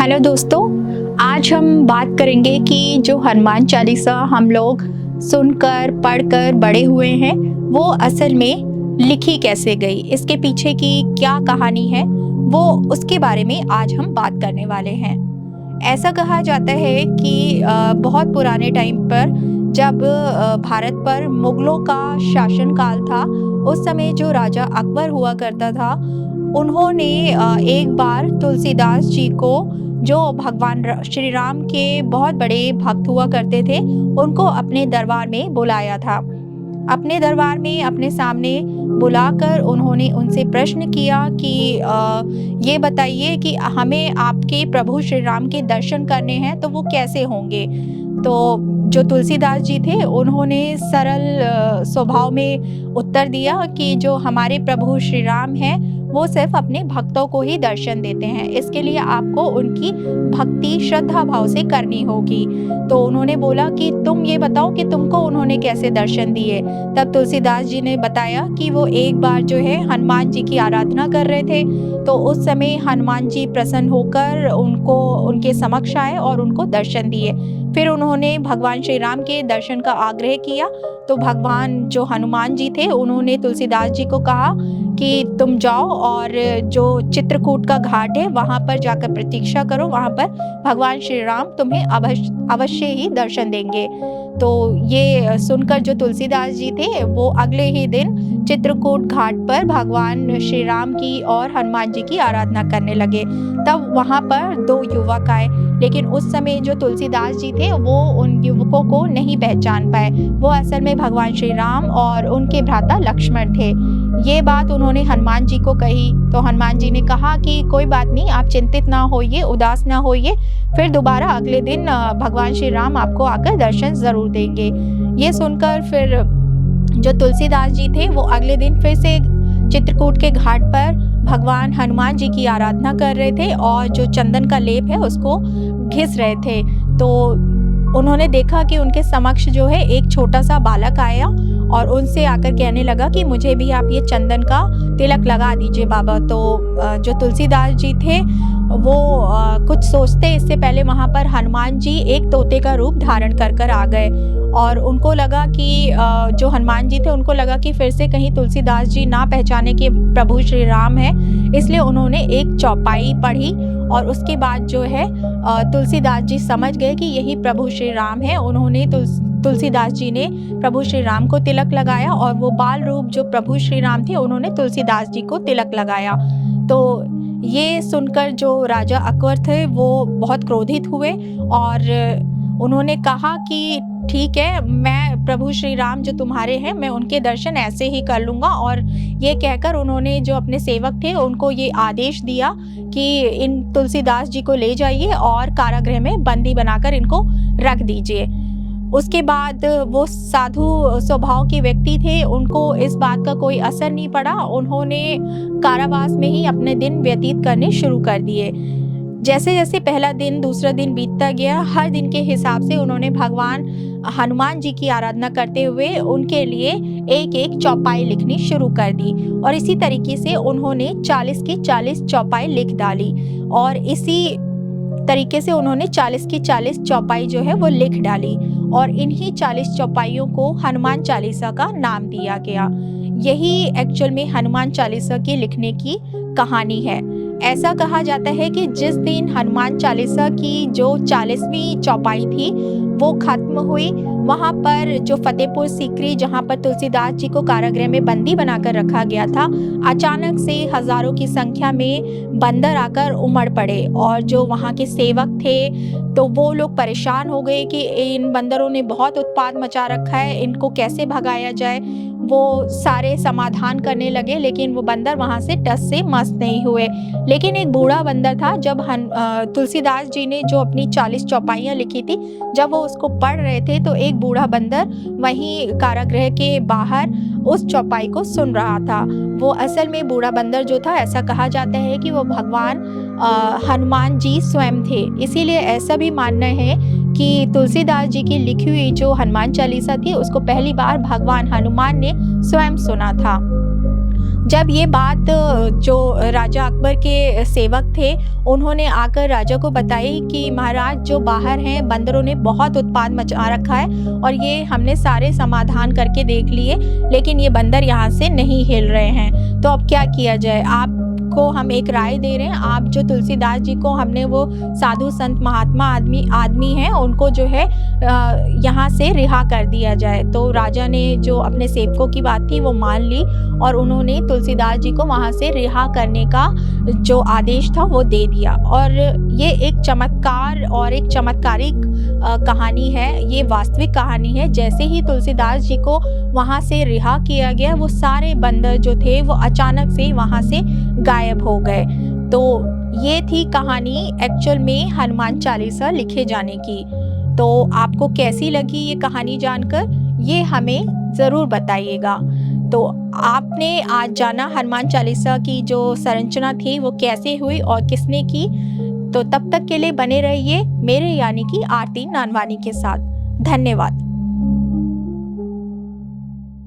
Hello दोस्तों, आज हम बात करेंगे कि जो हनुमान चालीसा हम लोग सुनकर पढ़कर बड़े हुए हैं, वो असल में लिखी कैसे गई, इसके पीछे की क्या कहानी है, वो उसके बारे में आज हम बात करने वाले हैं। ऐसा कहा जाता है कि बहुत पुराने टाइम पर जब भारत पर मुगलों का शासनकाल था, उस समय जो राजा अकबर हुआ करता था, उन्होंने एक बार तुलसीदास जी को, जो भगवान श्री राम के बहुत बड़े भक्त हुआ करते थे, उनको अपने दरबार में बुलाया था। अपने दरबार में अपने सामने बुलाकर उन्होंने उनसे प्रश्न किया कि ये बताइए कि हमें आपके प्रभु श्री राम के दर्शन करने हैं, तो वो कैसे होंगे। तो जो तुलसीदास जी थे, उन्होंने सरल स्वभाव में उत्तर दिया कि जो हमारे प्रभु श्री राम हैं, वो सिर्फ अपने भक्तों को ही दर्शन देते हैं, इसके लिए आपको उनकी भक्ति श्रद्धा भाव से करनी होगी। तो उन्होंने बोला कि तुम ये बताओ कि तुमको उन्होंने कैसे दर्शन दिए। तब तुलसीदास जी ने बताया कि वो एक बार जो है हनुमान जी की आराधना कर रहे थे, तो उस समय हनुमान जी प्रसन्न होकर उनके समक्ष आए और उनको दर्शन दिए। फिर उन्होंने भगवान श्री राम के दर्शन का आग्रह किया, तो भगवान जो हनुमान जी थे, उन्होंने तुलसीदास जी को कहा कि तुम जाओ और जो चित्रकूट का घाट है, वहाँ पर जाकर प्रतीक्षा करो, वहाँ पर भगवान श्री राम तुम्हें अवश्य ही दर्शन देंगे। तो ये सुनकर जो तुलसीदास जी थे, वो अगले ही दिन चित्रकूट घाट पर भगवान श्री राम की और हनुमान जी की आराधना करने लगे। तब वहाँ पर दो युवक आए, लेकिन उस समय जो तुलसीदास जी थे, वो उन युवकों को नहीं पहचान पाए। वो असल में भगवान श्री राम और उनके भ्राता लक्ष्मण थे। ये बात उन्होंने हनुमान जी को कही, तो हनुमान जी ने कहा कि कोई बात नहीं, आप चिंतित ना होइए, उदास ना होइए, फिर दोबारा अगले दिन भगवान श्री राम आपको आकर दर्शन ज़रूर देंगे। ये सुनकर फिर जो तुलसीदास जी थे, वो अगले दिन फिर से चित्रकूट के घाट पर भगवान हनुमान जी की आराधना कर रहे थे और जो चंदन का लेप है उसको घिस रहे थे। तो उन्होंने देखा कि उनके समक्ष जो है एक छोटा सा बालक आया और उनसे आकर कहने लगा कि मुझे भी आप ये चंदन का तिलक लगा दीजिए बाबा। तो जो तुलसीदास जी थे, वो कुछ सोचते इससे पहले वहाँ पर हनुमान जी एक तोते का रूप धारण कर आ गए और उनको लगा कि जो हनुमान जी थे, उनको लगा कि फिर से कहीं तुलसीदास जी ना पहचाने कि प्रभु श्री राम है, इसलिए उन्होंने एक चौपाई पढ़ी और उसके बाद जो है तुलसीदास जी समझ गए कि यही प्रभु श्री राम है। उन्होंने तुलसीदास जी ने प्रभु श्री राम को तिलक लगाया और वो बाल रूप जो प्रभु श्री राम थे, उन्होंने तुलसीदास जी को तिलक लगाया। तो ये सुनकर जो राजा अकबर थे, वो बहुत क्रोधित हुए और उन्होंने कहा कि ठीक है, मैं प्रभु श्री राम जो तुम्हारे हैं, मैं उनके दर्शन ऐसे ही कर लूँगा। और ये कहकर उन्होंने जो अपने सेवक थे, उनको ये आदेश दिया कि इन तुलसीदास जी को ले जाइए और कारागृह में बंदी बनाकर इनको रख दीजिए। उसके बाद वो साधु स्वभाव के व्यक्ति थे, उनको इस बात का कोई असर नहीं पड़ा। उन्होंने कारावास में ही अपने दिन व्यतीत करने शुरू कर दिए। जैसे जैसे पहला दिन दूसरा दिन बीतता गया, हर दिन के हिसाब से उन्होंने भगवान हनुमान जी की आराधना करते हुए उनके लिए एक एक चौपाई लिखनी शुरू कर दी और इसी तरीके से उन्होंने 40 की 40 चौपाई लिख डाली और इसी तरीके से उन्होंने 40 की 40 चौपाई जो है वो लिख डाली और इन्हीं 40 चौपाइयों को हनुमान चालीसा का नाम दिया गया। यही एक्चुअल में हनुमान चालीसा के लिखने की कहानी है। ऐसा कहा जाता है कि जिस दिन हनुमान चालीसा की जो 40वीं चौपाई थी वो खत्म हुई, वहाँ पर जो फतेहपुर सीकरी, जहाँ पर तुलसीदास जी को कारागृह में बंदी बनाकर रखा गया था, अचानक से हजारों की संख्या में बंदर आकर उमड़ पड़े और जो वहाँ के सेवक थे, तो वो लोग परेशान हो गए कि इन बंदरों ने बहुत उत्पात मचा रखा है, इनको कैसे भगाया जाए। वो सारे समाधान करने लगे, लेकिन वो बंदर वहाँ से टस से मस नहीं हुए। लेकिन एक बूढ़ा बंदर था, जब तुलसीदास जी ने जो अपनी 40 चौपाइयाँ लिखी थी, जब वो उसको पढ़ रहे थे, तो एक बूढ़ा बंदर वहीं कारागृह के बाहर उस चौपाई को सुन रहा था। वो असल में बूढ़ा बंदर जो था, ऐसा कहा जाता है कि वो भगवान हनुमान जी स्वयं थे। इसीलिए ऐसा भी मानना है कि तुलसीदास जी की लिखी हुई जो हनुमान चालीसा थी, उसको पहली बार भगवान हनुमान ने स्वयं सुना था। जब ये बात जो राजा अकबर के सेवक थे उन्होंने आकर राजा को बताई कि महाराज जो बाहर हैं बंदरों ने बहुत उत्पात मचा रखा है और ये हमने सारे समाधान करके देख लिए, लेकिन ये बंदर यहाँ से नहीं हिल रहे हैं, तो अब क्या किया जाए। आपको हम एक राय दे रहे हैं, आप जो तुलसीदास जी को हमने वो साधु संत महात्मा आदमी हैं उनको जो है यहाँ से रिहा कर दिया जाए। तो राजा ने जो अपने सेवकों की बात थी वो मान ली और उन्होंने तुलसीदास जी को वहाँ से रिहा करने का जो आदेश था वो दे दिया। और ये एक चमत्कार और एक चमत्कारिक कहानी है, ये वास्तविक कहानी है। जैसे ही तुलसीदास जी को वहाँ से रिहा किया गया वो सारे बंदर जो थे वो अचानक से वहाँ से गायब हो गए। तो ये थी कहानी एक्चुअल में हनुमान चालीसा लिखे जाने की। तो आपको कैसी लगी ये कहानी जानकर, ये हमें ज़रूर बताइएगा। तो आपने आज जाना हनुमान चालीसा की जो संरचना थी वो कैसे हुई और किसने की। तो तब तक के लिए बने रहिए मेरे यानी कि आरती नानवानी के साथ। धन्यवाद।